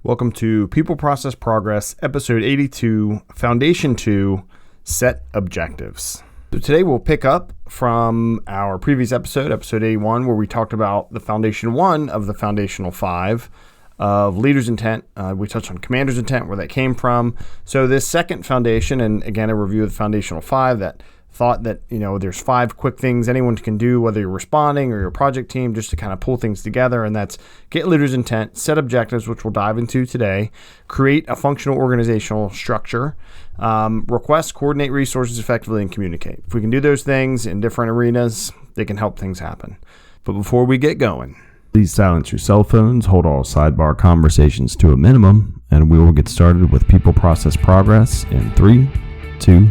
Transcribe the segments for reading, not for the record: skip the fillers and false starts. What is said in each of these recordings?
Welcome to People Process Progress, episode 82, Foundation 2, Set Objectives. So today we'll pick up from our previous episode, episode 81, where we talked about the Foundation 1 of the Foundational 5 of leader's intent. We touched on commander's intent, where that came from. So this second foundation, and again, a review of the Foundational 5, that thought that, there's 5 quick things anyone can do, whether you're responding or your project team, just to kind of pull things together. And that's get leader's intent, set objectives, which we'll dive into today, create a functional organizational structure, request, coordinate resources effectively, and communicate. If we can do those things in different arenas, they can help things happen. But before we get going, please silence your cell phones, hold all sidebar conversations to a minimum, and we will get started with People Process Progress in 3, 2,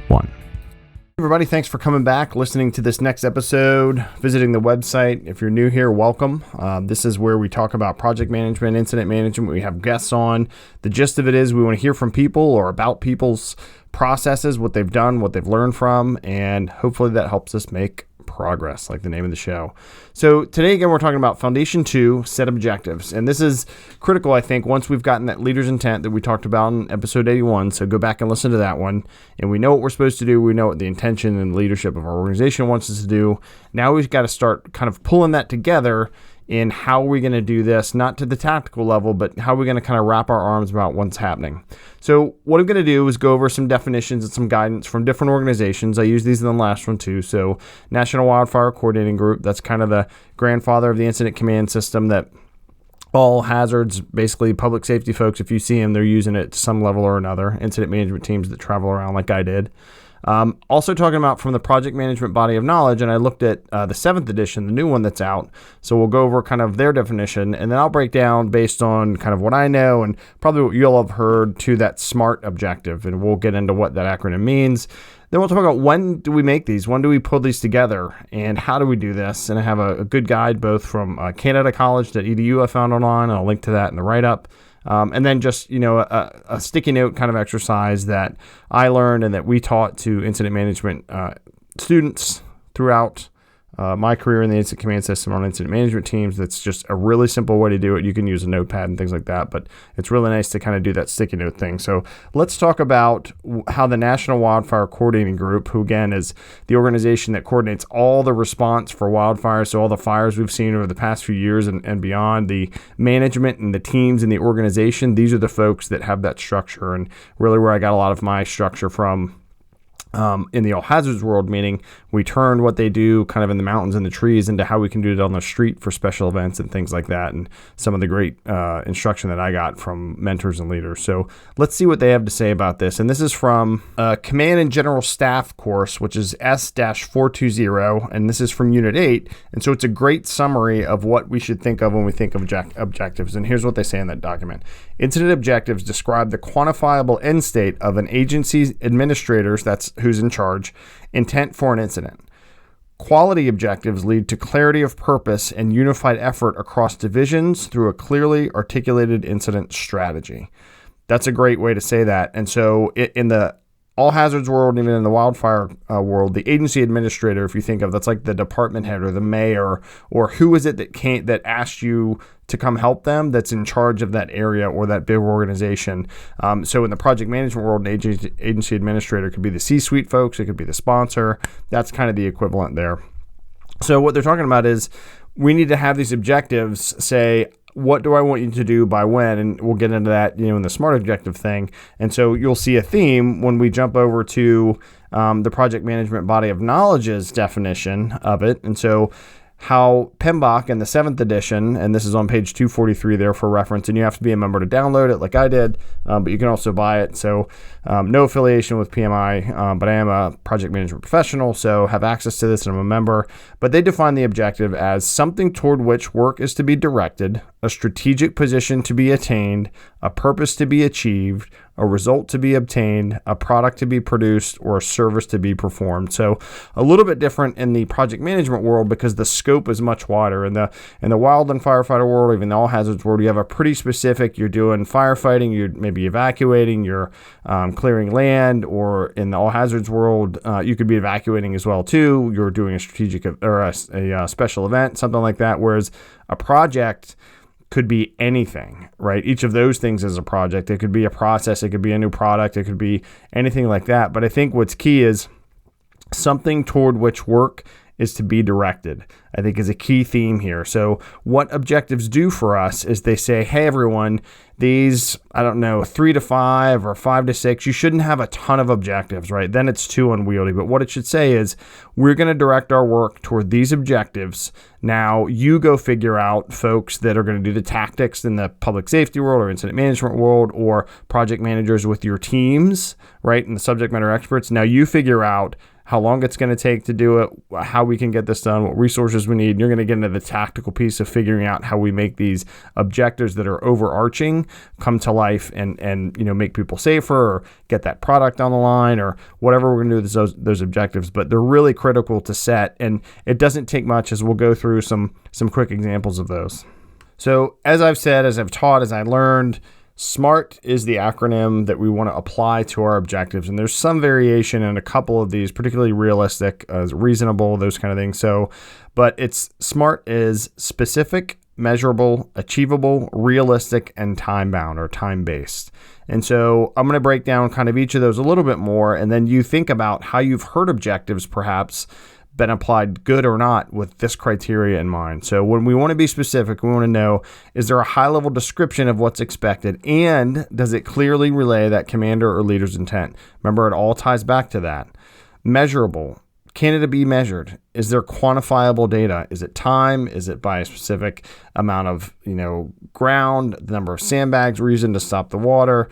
1. Everybody, thanks for coming back, listening to this next episode, visiting the website. If you're new here, welcome. This is where we talk about project management, incident management. We have guests on. The gist of it is we want to hear from people or about people's processes, what they've done, what they've learned from, and hopefully that helps us make progress, like the name of the show. So today, again, we're talking about Foundation 2, set objectives. And this is critical, I think, once we've gotten that leader's intent that we talked about in episode 81. So go back and listen to that one. And we know what we're supposed to do. We know what the intention and leadership of our organization wants us to do. Now we've got to start kind of pulling that together in how are we going to do this, not to the tactical level, but how are we going to kind of wrap our arms about what's happening. So what I'm going to do is go over some definitions and some guidance from different organizations. I use these in the last one too. So National Wildfire Coordinating Group, that's kind of the grandfather of the incident command system that all hazards, basically public safety folks, if you see them, they're using it to some level or another. Incident management teams that travel around like I did. Also talking about from the project management body of knowledge, and I looked at the 7th edition, the new one that's out. So we'll go over kind of their definition, and then I'll break down based on kind of what I know and probably what you'll have heard to that SMART objective, and we'll get into what that acronym means. Then we'll talk about when do we make these, when do we pull these together, and how do we do this. And I have a good guide both from canadacollege.edu I found online, and I'll link to that in the write-up. And then just, a sticky note kind of exercise that I learned and that we taught to incident management students throughout my career in the incident command system on incident management teams. That's just a really simple way to do it. You can use a notepad and things like that, but it's really nice to kind of do that sticky note thing. So let's talk about how the National Wildfire Coordinating Group, who again is the organization that coordinates all the response for wildfires, so all the fires we've seen over the past few years and beyond, the management and the teams in the organization, these are the folks that have that structure, and really where I got a lot of my structure from in the all hazards world, meaning we turned what they do kind of in the mountains and the trees into how we can do it on the street for special events and things like that, and some of the great instruction that I got from mentors and leaders. So let's see what they have to say about this. And this is from Command and General Staff course, which is S-420, and this is from Unit 8. And so it's a great summary of what we should think of when we think of objectives. And here's what they say in that document. Incident objectives describe the quantifiable end state of an agency's administrators, that's who's in charge, intent for an incident. Quality objectives lead to clarity of purpose and unified effort across divisions through a clearly articulated incident strategy. That's a great way to say that. And so in the all hazards world, even in the wildfire world, the agency administrator, if you think of, that's like the department head or the mayor, or who is it that asked you to come help them, that's in charge of that area or that big organization. So in the project management world, an agency administrator could be the C-suite folks, it could be the sponsor. That's kind of the equivalent there. So what they're talking about is we need to have these objectives say, what do I want you to do by when? And we'll get into that, in the SMART objective thing. And so you'll see a theme when we jump over to the project management body of knowledge's definition of it. And so how PMBOK in the 7th edition, and this is on page 243 there for reference, and you have to be a member to download it like I did, but you can also buy it. So no affiliation with PMI, but I am a project management professional, so have access to this and I'm a member. But they define the objective as something toward which work is to be directed, a strategic position to be attained, a purpose to be achieved, a result to be obtained, a product to be produced, or a service to be performed. So a little bit different in the project management world because the scope is much wider. In the wild and firefighter world, even the all hazards world, you have a pretty specific, you're doing firefighting, you're maybe evacuating, you're clearing land, or in the all hazards world, you could be evacuating as well too. You're doing a strategic or a special event, something like that. Whereas a project could be anything, right? Each of those things is a project. It could be a process. It could be a new product. It could be anything like that. But I think what's key is something toward which work is to be directed, I think, is a key theme here. So what objectives do for us is they say, hey, everyone, these, 3 to 5 or 5 to 6, you shouldn't have a ton of objectives, right? Then it's too unwieldy. But what it should say is we're going to direct our work toward these objectives. Now you go figure out folks that are going to do the tactics in the public safety world or incident management world, or project managers with your teams, right? And the subject matter experts. Now you figure out how long it's going to take to do it, how we can get this done, what resources we need. And you're going to get into the tactical piece of figuring out how we make these objectives that are overarching come to life and make people safer or get that product on the line or whatever we're going to do with those objectives. But they're really critical to set, and it doesn't take much, as we'll go through some quick examples of those. So as I've said, as I've taught, as I learned, SMART is the acronym that we want to apply to our objectives. And there's some variation in a couple of these, particularly realistic, reasonable, those kind of things. But SMART is specific, measurable, achievable, realistic, and time-bound or time-based. And so I'm going to break down kind of each of those a little bit more. And then you think about how you've heard objectives perhaps been applied, good or not, with this criteria in mind. So when we want to be specific, we want to know, is there a high-level description of what's expected, and does it clearly relay that commander or leader's intent? Remember, it all ties back to that. Measurable. Can it be measured? Is there quantifiable data? Is it time? Is it by a specific amount of ground, the number of sandbags we're using to stop the water,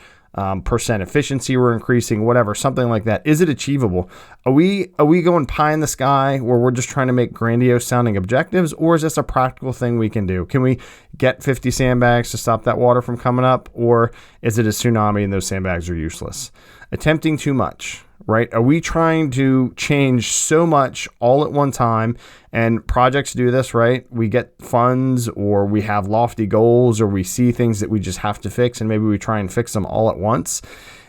percent efficiency we're increasing, whatever, something like that. Is it achievable? Are we going pie in the sky where we're just trying to make grandiose sounding objectives, or is this a practical thing we can do? Can we get 50 sandbags to stop that water from coming up, or is it a tsunami and those sandbags are useless? Attempting too much, right? Are we trying to change so much all at one time? And projects do this, right? We get funds, or we have lofty goals, or we see things that we just have to fix, and maybe we try and fix them all at once.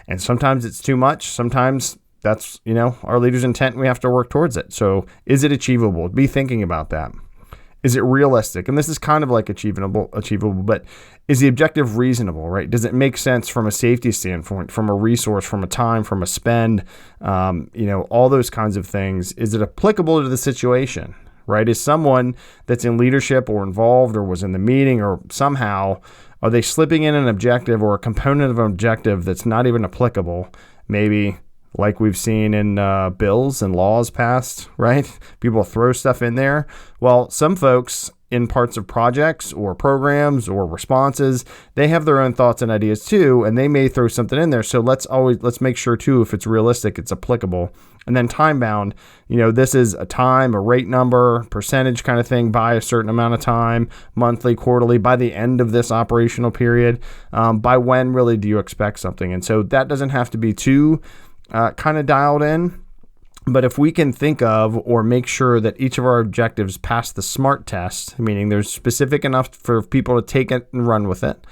And sometimes it's too much. Sometimes that's, our leader's intent, and we have to work towards it. So is it achievable? Be thinking about that. Is it realistic? And this is kind of like achievable, but is the objective reasonable, right? Does it make sense from a safety standpoint, from a resource, from a time, from a spend, all those kinds of things? Is it applicable to the situation, right? Is someone that's in leadership or involved or was in the meeting or somehow, are they slipping in an objective or a component of an objective that's not even applicable? Maybe like we've seen in bills and laws passed, right? People throw stuff in there. Well, some folks in parts of projects or programs or responses, they have their own thoughts and ideas too, and they may throw something in there. So let's make sure too, if it's realistic, it's applicable. And then time bound, this is a time, a rate number, percentage kind of thing by a certain amount of time, monthly, quarterly, by the end of this operational period. By when really do you expect something? And so that doesn't have to be too kind of dialed in. But if we can think of or make sure that each of our objectives pass the SMART test, meaning they're specific enough for people to take it and run with it,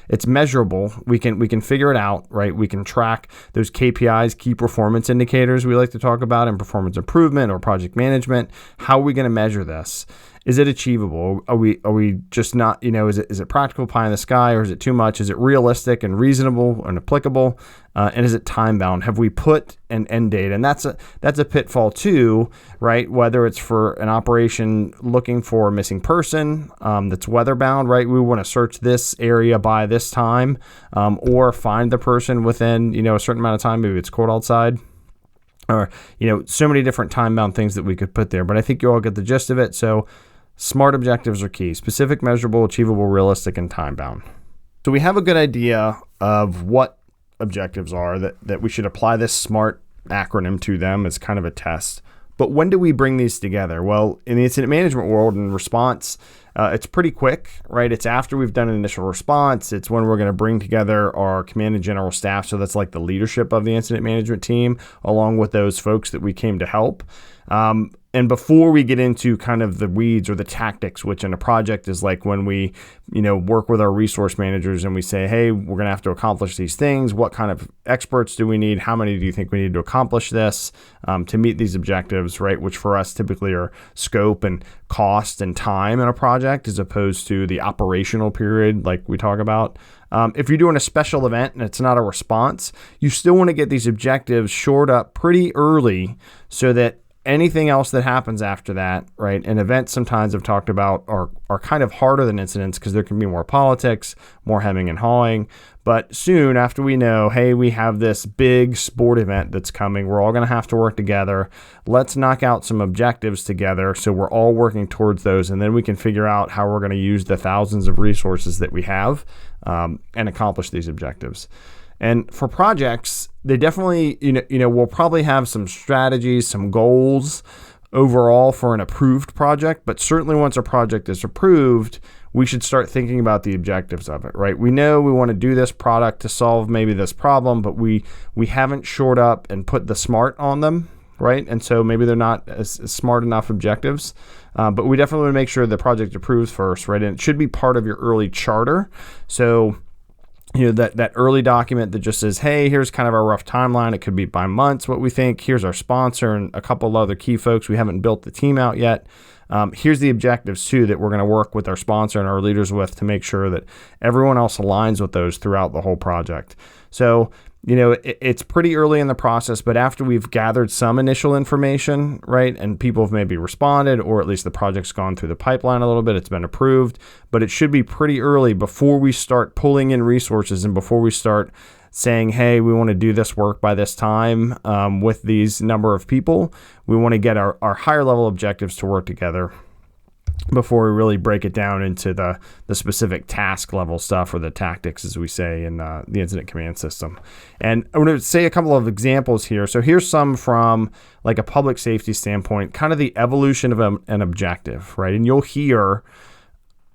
it's measurable, we can figure it out, right? We can track those KPIs, key performance indicators we like to talk about in performance improvement or project management. How are we going to measure this? Is it achievable? Are we just not, is it practical pie in the sky, or is it too much? Is it realistic and reasonable and applicable? And is it time bound? Have we put an end date? And that's a pitfall too, right? Whether it's for an operation looking for a missing person that's weather bound, right? We want to search this area by this time, or find the person within, a certain amount of time. Maybe it's cold outside. Or, so many different time-bound things that we could put there. But I think you all get the gist of it. So SMART objectives are key: specific, measurable, achievable, realistic, and time-bound. So we have a good idea of what objectives are, that we should apply this SMART acronym to them as kind of a test. But when do we bring these together? Well, in the incident management world and response, it's pretty quick, right? It's after we've done an initial response. It's when we're going to bring together our command and general staff. So that's like the leadership of the incident management team, along with those folks that we came to help. And before we get into kind of the weeds or the tactics, which in a project is like when we, work with our resource managers and we say, hey, we're going to have to accomplish these things. What kind of experts do we need? How many do you think we need to accomplish this to meet these objectives, right? Which for us typically are scope and cost and time in a project as opposed to the operational period like we talk about. If you're doing a special event and it's not a response, you still want to get these objectives shored up pretty early so that anything else that happens after that, right? And events sometimes I've talked about are kind of harder than incidents because there can be more politics, more hemming and hawing. But soon after we know, hey, we have this big sport event that's coming, we're all going to have to work together. Let's knock out some objectives together so we're all working towards those. And then we can figure out how we're going to use the thousands of resources that we have and accomplish these objectives. And for projects, they definitely, we'll probably have some strategies, some goals overall for an approved project. But certainly once a project is approved, we should start thinking about the objectives of it, right? We know we want to do this product to solve maybe this problem, but we haven't shored up and put the SMART on them, right? And so maybe they're not as smart enough objectives. But we definitely want to make sure the project approves first, right? And it should be part of your early charter. So that early document that just says, hey, here's kind of our rough timeline. It could be by months, what we think. Here's our sponsor and a couple of other key folks. We haven't built the team out yet. Here's the objectives, too, that we're going to work with our sponsor and our leaders with to make sure that everyone else aligns with those throughout the whole project. So, it's pretty early in the process, but after we've gathered some initial information, right, and people have maybe responded, or at least the project's gone through the pipeline a little bit, it's been approved, but it should be pretty early before we start pulling in resources and before we start saying, hey, we want to do this work by this time with these number of people. We want to get our higher level objectives to work together before we really break it down into the specific task level stuff or the tactics, as we say in the incident command system. And I'm going to say a couple of examples here. So here's some from like a public safety standpoint, kind of the evolution of an objective, right? And you'll hear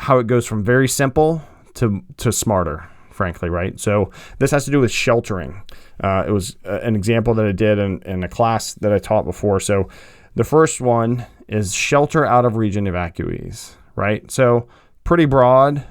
how it goes from very simple to smarter, frankly, right? So this has to do with sheltering. It was an example that I did in a class that I taught before. So the first one is shelter out of region evacuees, right? So pretty broad.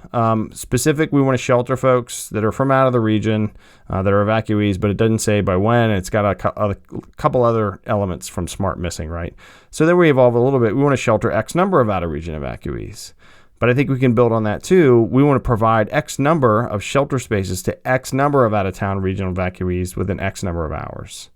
Specific, we want to shelter folks that are from out of the region that are evacuees, but it doesn't say by when. It's got a couple other elements from SMART missing, right? So then we evolve a little bit. We want to shelter X number of out of region evacuees. But I think we can build on that too. We want to provide X number of shelter spaces to X number of out-of-town regional evacuees within X number of hours,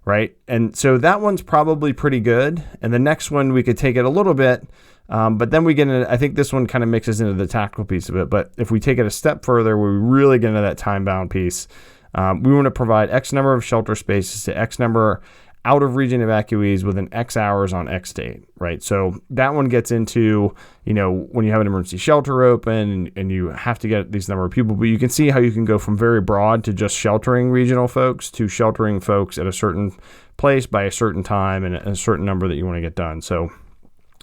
right? And so that one's probably pretty good. And the next one, we could take it a little bit, but then we get into, I think this one kind of mixes into the tactical piece of it. But if we take it a step further, we really get into that time-bound piece. We want to provide X number of shelter spaces to X number out of region evacuees within X hours on X date, right? So that one gets into, when you have an emergency shelter open and you have to get these number of people, but you can see how you can go from very broad to just sheltering regional folks to sheltering folks at a certain place by a certain time and a certain number that you want to get done. So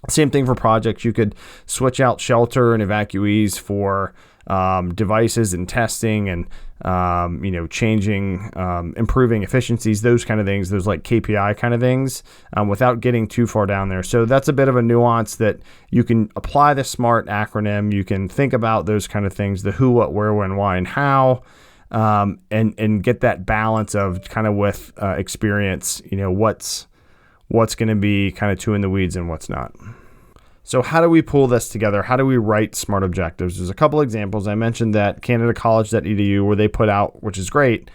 same thing for projects. You could switch out shelter and evacuees for devices and testing and, changing, improving efficiencies, those kind of things, those like KPI kind of things, without getting too far down there. So that's a bit of a nuance that you can apply the SMART acronym. You can think about those kind of things, the who, what, where, when, why, and how, and get that balance of kind of with experience, what's going to be kind of too in the weeds and what's not. So how do we pull this together? How do we write SMART objectives? There's a couple examples. I mentioned that canadacollege.edu where they put out, which is great,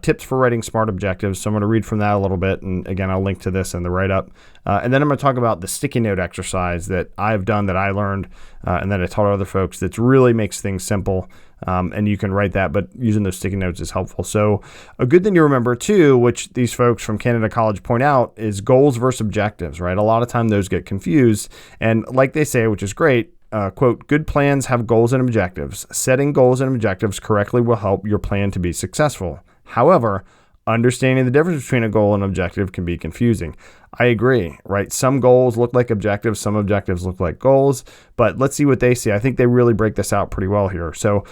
tips for writing SMART objectives. So I'm going to read from that a little bit. And again, I'll link to this in the write-up. And then I'm going to talk about the sticky note exercise that I've done, that I learned, and that I taught other folks, that really makes things simple. And you can write that, but using those sticky notes is helpful. So a good thing to remember too, which these folks from Canada College point out, is goals versus objectives, right? A lot of time those get confused. And like they say, which is great, quote, good plans have goals and objectives. Setting goals and objectives correctly will help your plan to be successful. However, understanding the difference between a goal and objective can be confusing. I agree, right? Some goals look like objectives, some objectives look like goals, but let's see what they say. I think they really break this out pretty well here. So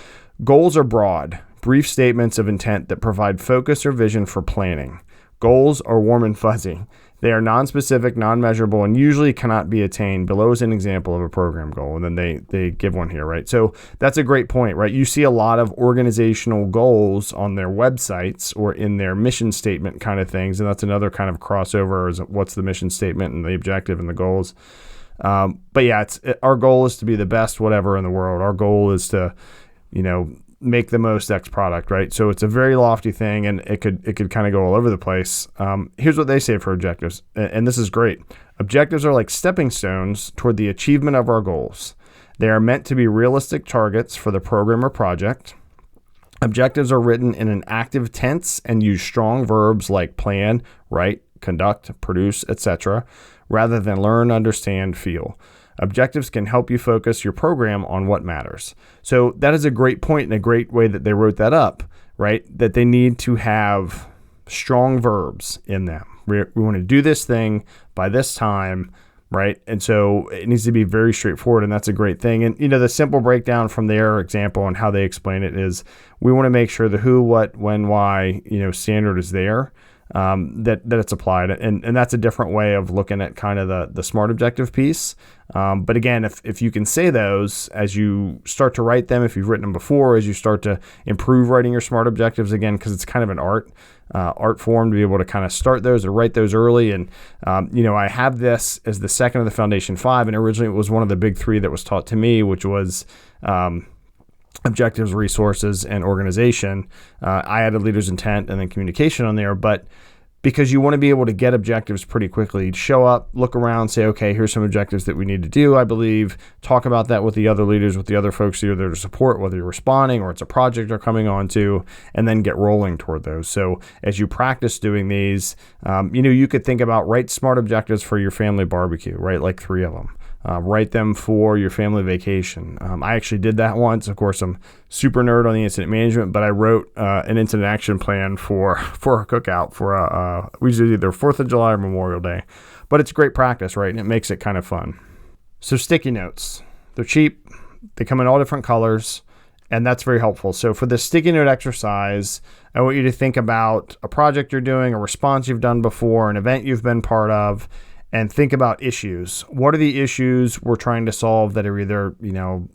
goals are broad, brief statements of intent that provide focus or vision for planning. Goals are warm and fuzzy. They are non-specific, non-measurable, and usually cannot be attained. Below is an example of a program goal, and then they give one here, right? So that's a great point, right? You see a lot of organizational goals on their websites or in their mission statement kind of things, and that's another kind of crossover is what's the mission statement and the objective and the goals. But yeah, our goal is to be the best whatever in the world. Our goal is to, make the most X product, right? So it's a very lofty thing, and it could kind of go all over the place. Here's what they say for objectives, and this is great. Objectives are like stepping stones toward the achievement of our goals. They are meant to be realistic targets for the program or project. Objectives are written in an active tense and use strong verbs like plan, write, conduct, produce, etc., rather than learn, understand, feel. Objectives can help you focus your program on what matters. So that is a great point and a great way that they wrote that up, right? That they need to have strong verbs in them. We want to do this thing by this time, right? And so it needs to be very straightforward, and that's a great thing. And, the simple breakdown from their example and how they explain it is we want to make sure the who, what, when, why, standard is there. That it's applied. And that's a different way of looking at kind of the SMART objective piece. But again, if you can say those as you start to write them, if you've written them before, as you start to improve writing your SMART objectives, again, because it's kind of an art form to be able to kind of start those or write those early. And, I have this as the second of the Foundation 5, and originally it was one of the big 3 that was taught to me, which was objectives, resources, and organization. I added leader's intent and then communication on there, but because you want to be able to get objectives pretty quickly, show up, look around, say, okay, here's some objectives that we need to do, I believe, talk about that with the other leaders, with the other folks you're there to support, whether you're responding or it's a project you're coming on to, and then get rolling toward those. So as you practice doing these, you could think about write SMART objectives for your family barbecue, right? Like 3 of them. Write them for your family vacation. I actually did that once. Of course, I'm super nerd on the incident management, but I wrote an incident action plan for a cookout for we usually do either 4th of July or Memorial Day. But it's great practice, right? And it makes it kind of fun. So sticky notes. They're cheap. They come in all different colors, and that's very helpful. So for the sticky note exercise, I want you to think about a project you're doing, a response you've done before, an event you've been part of, and think about issues. What are the issues we're trying to solve that are either,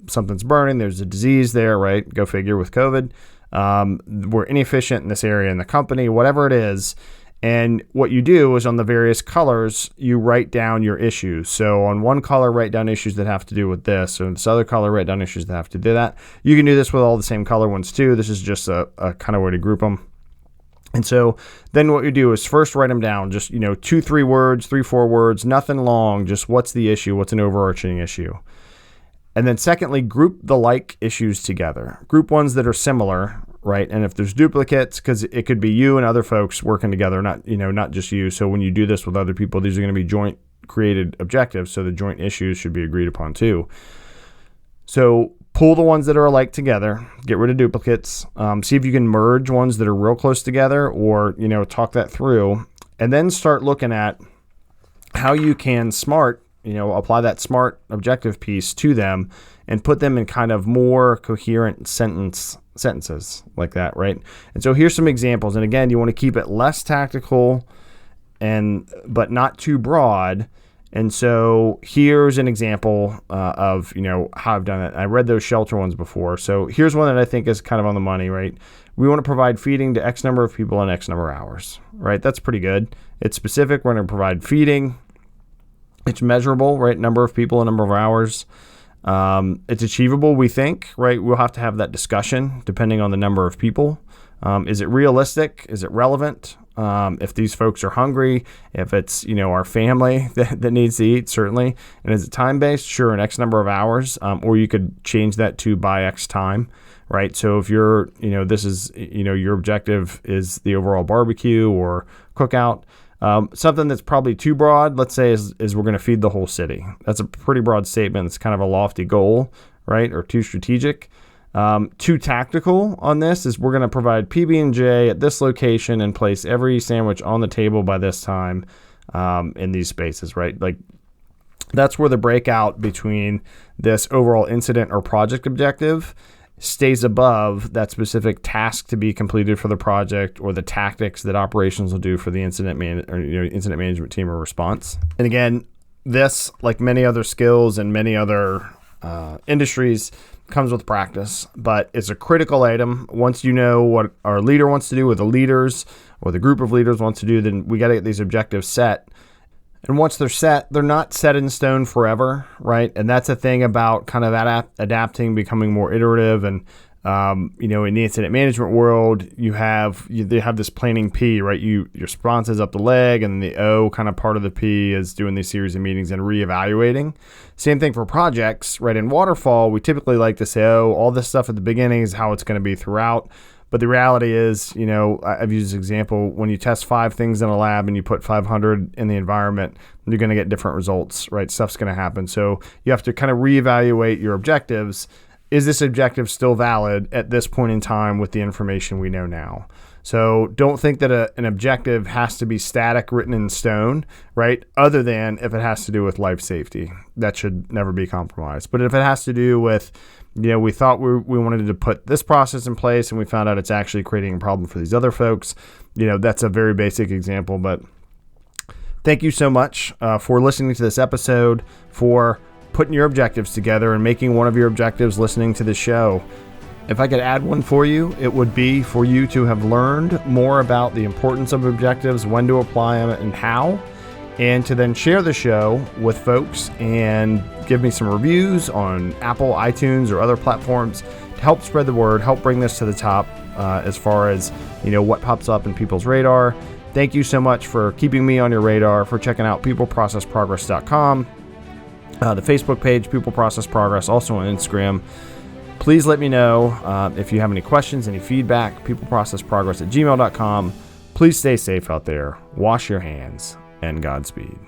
something's burning, there's a disease there, right? Go figure with COVID. We're inefficient in this area in the company, whatever it is. And what you do is on the various colors, you write down your issues. So on one color, write down issues that have to do with this. Or this other color, write down issues that have to do that. You can do this with all the same color ones too. This is just a kind of way to group them. And so then what you do is first write them down, just, 2, 3 words, 3, 4 words, nothing long, just what's the issue, what's an overarching issue. And then secondly, group the like issues together. Group ones that are similar, right? And if there's duplicates, because it could be you and other folks working together, not just you. So when you do this with other people, these are going to be joint created objectives. So the joint issues should be agreed upon too. So pull the ones that are alike together, get rid of duplicates, see if you can merge ones that are real close together or, talk that through, and then start looking at how you can apply that SMART objective piece to them and put them in kind of more coherent sentences like that, right? And so here's some examples. And again, you want to keep it less tactical but not too broad. And so here's an example of, how I've done it. I read those shelter ones before. So here's one that I think is kind of on the money, right? We want to provide feeding to X number of people in X number of hours, right? That's pretty good. It's specific. We're going to provide feeding. It's measurable, right? Number of people, a number of hours. It's achievable, we think, right? We'll have to have that discussion depending on the number of people. Is it realistic? Is it relevant? If these folks are hungry, if it's, our family that needs to eat, certainly. And is it time-based? Sure, an X number of hours. Or you could change that to by X time, right? So if you're, this is, your objective is the overall barbecue or cookout, something that's probably too broad, let's say, is we're going to feed the whole city. That's a pretty broad statement. It's kind of a lofty goal, right? Or too strategic. Too tactical on this is we're going to provide PB&J at this location and place every sandwich on the table by this time in these spaces, right? Like that's where the breakout between this overall incident or project objective stays above that specific task to be completed for the project or the tactics that operations will do for the incident management team or response. And again, this, like many other skills and many other industries, comes with practice, but it's a critical item. Once you know what our leader wants to do, or the leaders or the group of leaders wants to do, then we got to get these objectives set. And once they're set, they're not set in stone forever, right? And that's a thing about kind of adapting, becoming more iterative. And, in the incident management world, they have this planning P, right? Your response is up the leg, and the O kind of part of the P is doing these series of meetings and reevaluating. Same thing for projects, right? In waterfall, we typically like to say, all this stuff at the beginning is how it's going to be throughout. But the reality is, I've used this example, when you test 5 things in a lab and you put 500 in the environment, you're going to get different results, right? Stuff's going to happen. So you have to kind of reevaluate your objectives. Is this objective still valid at this point in time with the information we know now? So don't think that an objective has to be static, written in stone, right? Other than if it has to do with life safety. That should never be compromised. But if it has to do with, we thought we wanted to put this process in place and we found out it's actually creating a problem for these other folks, that's a very basic example. But thank you so much for listening to this episode, for putting your objectives together and making one of your objectives listening to the show. If I could add one for you, it would be for you to have learned more about the importance of objectives, when to apply them and how, and to then share the show with folks and give me some reviews on Apple, iTunes, or other platforms to help spread the word, help bring this to the top as far as, what pops up in people's radar. Thank you so much for keeping me on your radar, for checking out peopleprocessprogress.com, the Facebook page, People Process Progress, also on Instagram. Please let me know if you have any questions, any feedback, peopleprocessprogress@gmail.com. Please stay safe out there. Wash your hands, and Godspeed.